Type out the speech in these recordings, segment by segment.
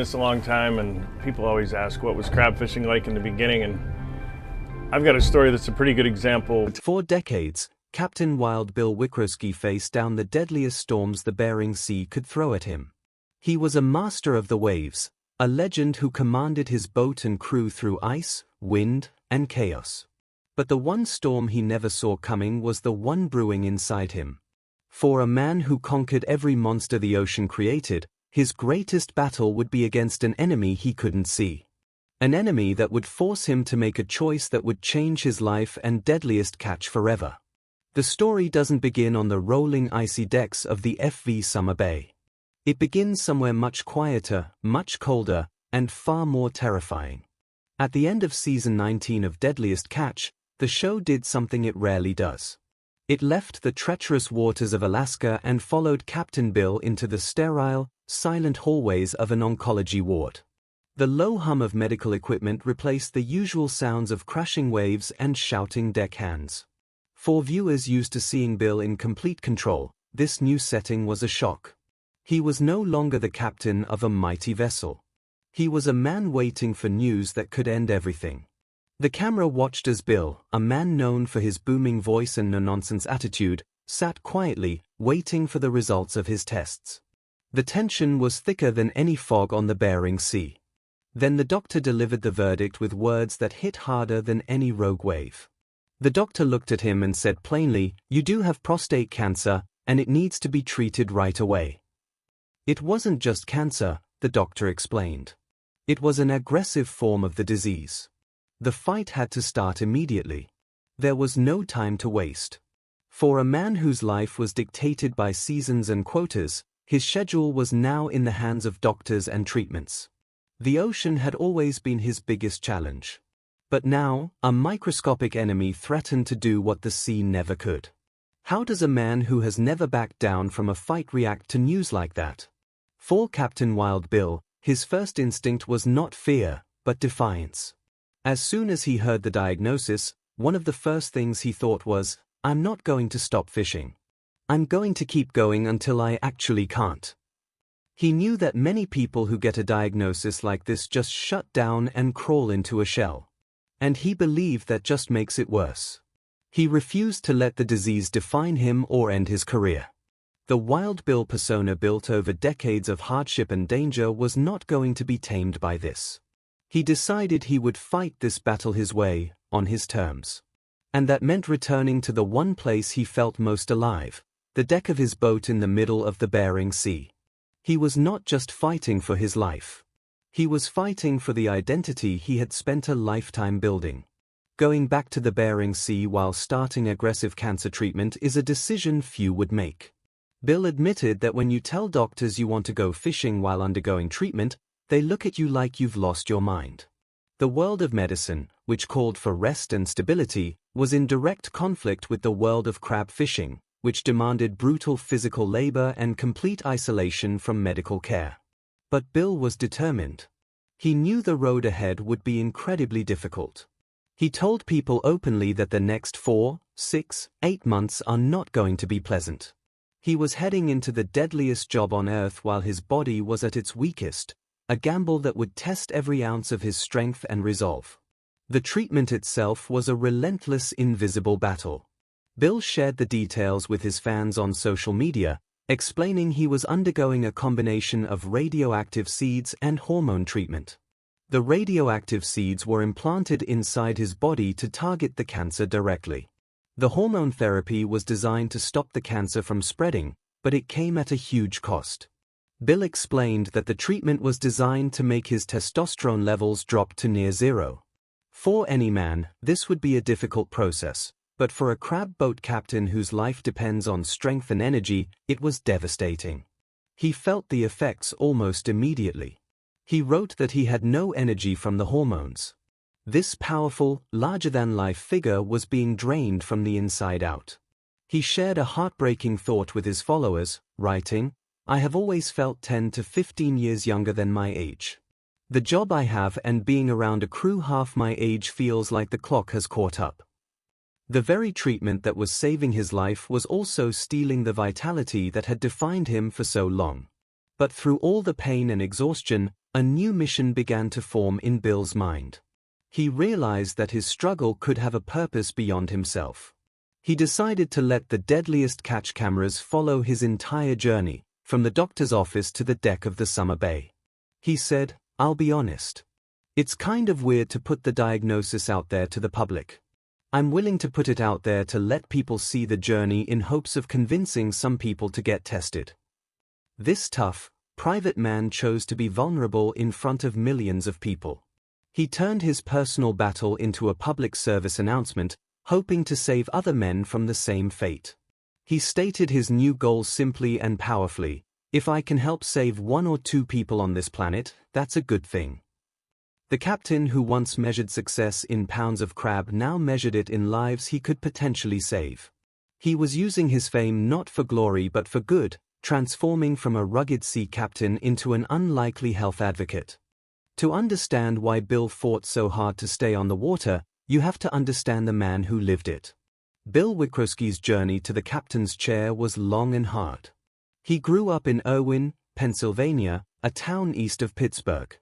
This a long time, and people always ask what was crab fishing like in the beginning, and I've got a story that's a pretty good example. For decades, Captain Wild Bill Wickrowski faced down the deadliest storms the Bering Sea could throw at him. He was a master of the waves, a legend who commanded his boat and crew through ice, wind, and chaos. But the one storm he never saw coming was the one brewing inside him. For a man who conquered every monster the ocean created, his greatest battle would be against an enemy he couldn't see. An enemy that would force him to make a choice that would change his life and deadliest catch forever. The story doesn't begin on the rolling icy decks of the FV Summer Bay. It begins somewhere much quieter, much colder, and far more terrifying. At the end of season 19 of Deadliest Catch, the show did something it rarely does. It left the treacherous waters of Alaska and followed Captain Bill into the sterile, silent hallways of an oncology ward. The low hum of medical equipment replaced the usual sounds of crashing waves and shouting deckhands. For viewers used to seeing Bill in complete control, this new setting was a shock. He was no longer the captain of a mighty vessel. He was a man waiting for news that could end everything. The camera watched as Bill, a man known for his booming voice and no-nonsense attitude, sat quietly, waiting for the results of his tests. The tension was thicker than any fog on the Bering Sea. Then the doctor delivered the verdict with words that hit harder than any rogue wave. The doctor looked at him and said plainly, "You do have prostate cancer, and it needs to be treated right away." It wasn't just cancer, the doctor explained. It was an aggressive form of the disease. The fight had to start immediately. There was no time to waste. For a man whose life was dictated by seasons and quotas, his schedule was now in the hands of doctors and treatments. The ocean had always been his biggest challenge. But now, a microscopic enemy threatened to do what the sea never could. How does a man who has never backed down from a fight react to news like that? For Captain Wild Bill, his first instinct was not fear, but defiance. As soon as he heard the diagnosis, one of the first things he thought was, "I'm not going to stop fishing. I'm going to keep going until I actually can't." He knew that many people who get a diagnosis like this just shut down and crawl into a shell. And he believed that just makes it worse. He refused to let the disease define him or end his career. The Wild Bill persona built over decades of hardship and danger was not going to be tamed by this. He decided he would fight this battle his way, on his terms. And that meant returning to the one place he felt most alive, the deck of his boat in the middle of the Bering Sea. He was not just fighting for his life. He was fighting for the identity he had spent a lifetime building. Going back to the Bering Sea while starting aggressive cancer treatment is a decision few would make. Bill admitted that when you tell doctors you want to go fishing while undergoing treatment, they look at you like you've lost your mind. The world of medicine, which called for rest and stability, was in direct conflict with the world of crab fishing, which demanded brutal physical labor and complete isolation from medical care. But Bill was determined. He knew the road ahead would be incredibly difficult. He told people openly that the next 4, 6, 8 months are not going to be pleasant. He was heading into the deadliest job on Earth while his body was at its weakest, a gamble that would test every ounce of his strength and resolve. The treatment itself was a relentless, invisible battle. Bill shared the details with his fans on social media, explaining he was undergoing a combination of radioactive seeds and hormone treatment. The radioactive seeds were implanted inside his body to target the cancer directly. The hormone therapy was designed to stop the cancer from spreading, but it came at a huge cost. Bill explained that the treatment was designed to make his testosterone levels drop to near zero. For any man, this would be a difficult process, but for a crab boat captain whose life depends on strength and energy, it was devastating. He felt the effects almost immediately. He wrote that he had no energy from the hormones. This powerful, larger-than-life figure was being drained from the inside out. He shared a heartbreaking thought with his followers, writing, "I have always felt 10 to 15 years younger than my age. The job I have and being around a crew half my age feels like the clock has caught up." The very treatment that was saving his life was also stealing the vitality that had defined him for so long. But through all the pain and exhaustion, a new mission began to form in Bill's mind. He realized that his struggle could have a purpose beyond himself. He decided to let the Deadliest catch cameras follow his entire journey, from the doctor's office to the deck of the Summer Bay. He said, "I'll be honest. It's kind of weird to put the diagnosis out there to the public. I'm willing to put it out there to let people see the journey in hopes of convincing some people to get tested." This tough, private man chose to be vulnerable in front of millions of people. He turned his personal battle into a public service announcement, hoping to save other men from the same fate. He stated his new goal simply and powerfully: "If I can help save 1 or 2 people on this planet, that's a good thing." The captain who once measured success in pounds of crab now measured it in lives he could potentially save. He was using his fame not for glory but for good, transforming from a rugged sea captain into an unlikely health advocate. To understand why Bill fought so hard to stay on the water, you have to understand the man who lived it. Bill Wikrowski's journey to the captain's chair was long and hard. He grew up in Irwin, Pennsylvania, a town east of Pittsburgh.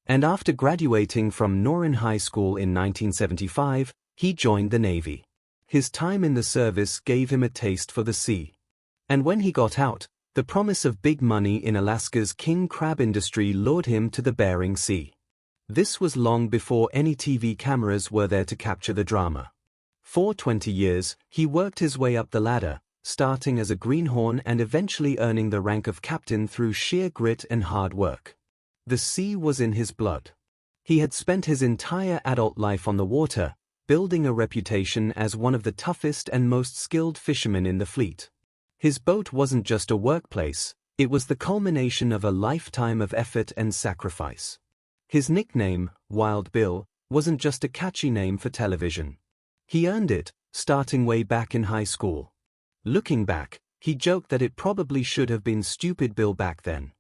And after graduating from Norrin High School in 1975, he joined the Navy. His time in the service gave him a taste for the sea. And when he got out, the promise of big money in Alaska's king crab industry lured him to the Bering Sea. This was long before any TV cameras were there to capture the drama. For 20 years, he worked his way up the ladder, starting as a greenhorn and eventually earning the rank of captain through sheer grit and hard work. The sea was in his blood. He had spent his entire adult life on the water, building a reputation as one of the toughest and most skilled fishermen in the fleet. His boat wasn't just a workplace, it was the culmination of a lifetime of effort and sacrifice. His nickname, Wild Bill, wasn't just a catchy name for television. He earned it, starting way back in high school. Looking back, he joked that it probably should have been Stupid Bill back then.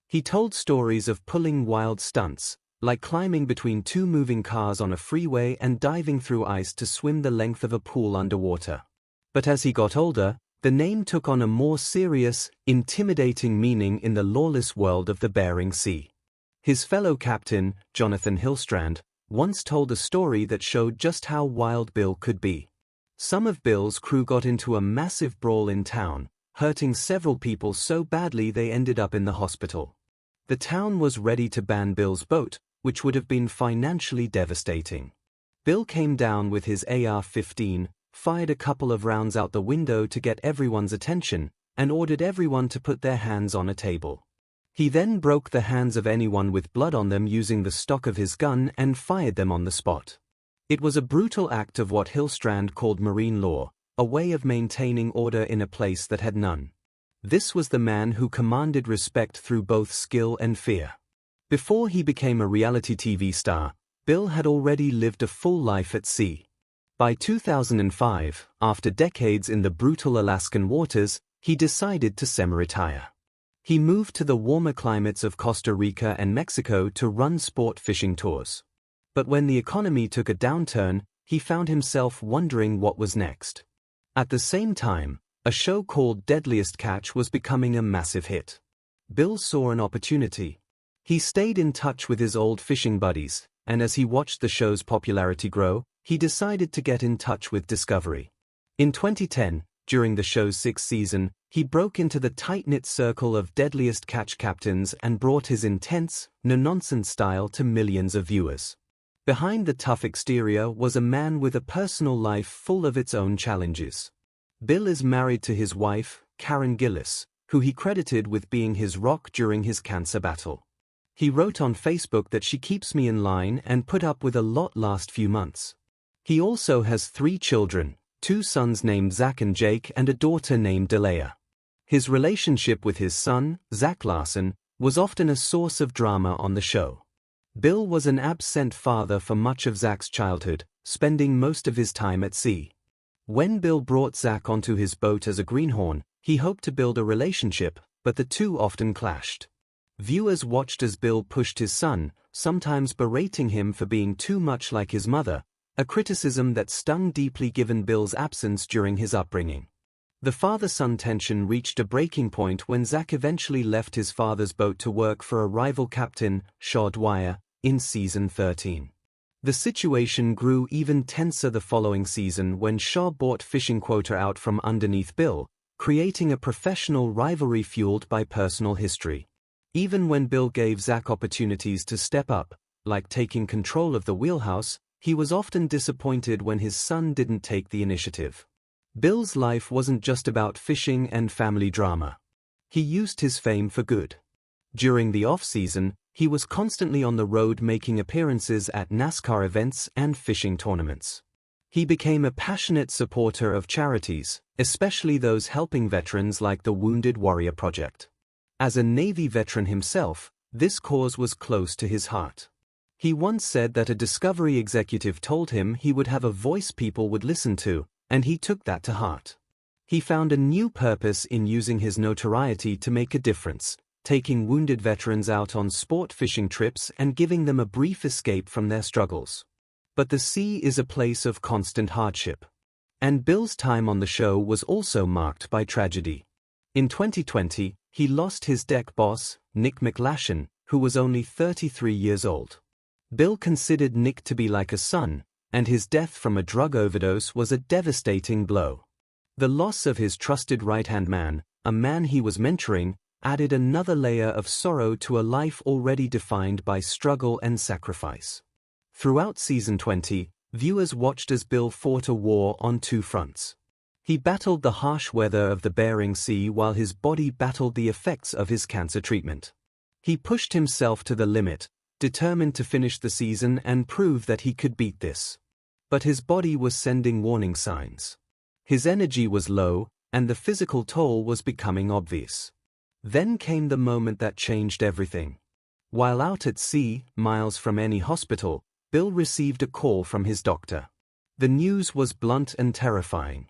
He told stories of pulling wild stunts, like climbing between 2 moving cars on a freeway and diving through ice to swim the length of a pool underwater. But as he got older, the name took on a more serious, intimidating meaning in the lawless world of the Bering Sea. His fellow captain, Jonathan Hillstrand, once told a story that showed just how wild Bill could be. Some of Bill's crew got into a massive brawl in town, hurting several people so badly they ended up in the hospital. The town was ready to ban Bill's boat, which would have been financially devastating. Bill came down with his AR-15, fired a couple of rounds out the window to get everyone's attention, and ordered everyone to put their hands on a table. He then broke the hands of anyone with blood on them using the stock of his gun and fired them on the spot. It was a brutal act of what Hillstrand called marine law, a way of maintaining order in a place that had none. This was the man who commanded respect through both skill and fear. Before he became a reality TV star, Bill had already lived a full life at sea. By 2005, after decades in the brutal Alaskan waters, he decided to semi-retire. He moved to the warmer climates of Costa Rica and Mexico to run sport fishing tours. But when the economy took a downturn, he found himself wondering what was next. At the same time, a show called Deadliest Catch was becoming a massive hit. Bill saw an opportunity. He stayed in touch with his old fishing buddies, and as he watched the show's popularity grow, he decided to get in touch with Discovery. In 2010, during the show's 6th season, he broke into the tight-knit circle of Deadliest Catch captains and brought his intense, no-nonsense style to millions of viewers. Behind the tough exterior was a man with a personal life full of its own challenges. Bill is married to his wife, Karen Gillis, who he credited with being his rock during his cancer battle. He wrote on Facebook that she keeps me in line and put up with a lot last few months. He also has 3 children, 2 sons named Zach and Jake and a daughter named Delea. His relationship with his son, Zach Larson, was often a source of drama on the show. Bill was an absent father for much of Zach's childhood, spending most of his time at sea. When Bill brought Zach onto his boat as a greenhorn, he hoped to build a relationship, but the two often clashed. Viewers watched as Bill pushed his son, sometimes berating him for being too much like his mother, a criticism that stung deeply given Bill's absence during his upbringing. The father-son tension reached a breaking point when Zach eventually left his father's boat to work for a rival captain, Shaw Dwyer, in season 13. The situation grew even tenser the following season when Shaw bought fishing quota out from underneath Bill, creating a professional rivalry fueled by personal history. Even when Bill gave Zach opportunities to step up, like taking control of the wheelhouse, he was often disappointed when his son didn't take the initiative. Bill's life wasn't just about fishing and family drama. He used his fame for good. During the off-season, he was constantly on the road making appearances at NASCAR events and fishing tournaments. He became a passionate supporter of charities, especially those helping veterans like the Wounded Warrior Project. As a Navy veteran himself, this cause was close to his heart. He once said that a Discovery executive told him he would have a voice people would listen to, and he took that to heart. He found a new purpose in using his notoriety to make a difference, taking wounded veterans out on sport fishing trips and giving them a brief escape from their struggles. But the sea is a place of constant hardship. And Bill's time on the show was also marked by tragedy. In 2020, he lost his deck boss, Nick McLashan, who was only 33 years old. Bill considered Nick to be like a son, and his death from a drug overdose was a devastating blow. The loss of his trusted right-hand man, a man he was mentoring, added another layer of sorrow to a life already defined by struggle and sacrifice. Throughout season 20, viewers watched as Bill fought a war on two fronts. He battled the harsh weather of the Bering Sea while his body battled the effects of his cancer treatment. He pushed himself to the limit, determined to finish the season and prove that he could beat this. But his body was sending warning signs. His energy was low, and the physical toll was becoming obvious. Then came the moment that changed everything. While out at sea, miles from any hospital, Bill received a call from his doctor. The news was blunt and terrifying.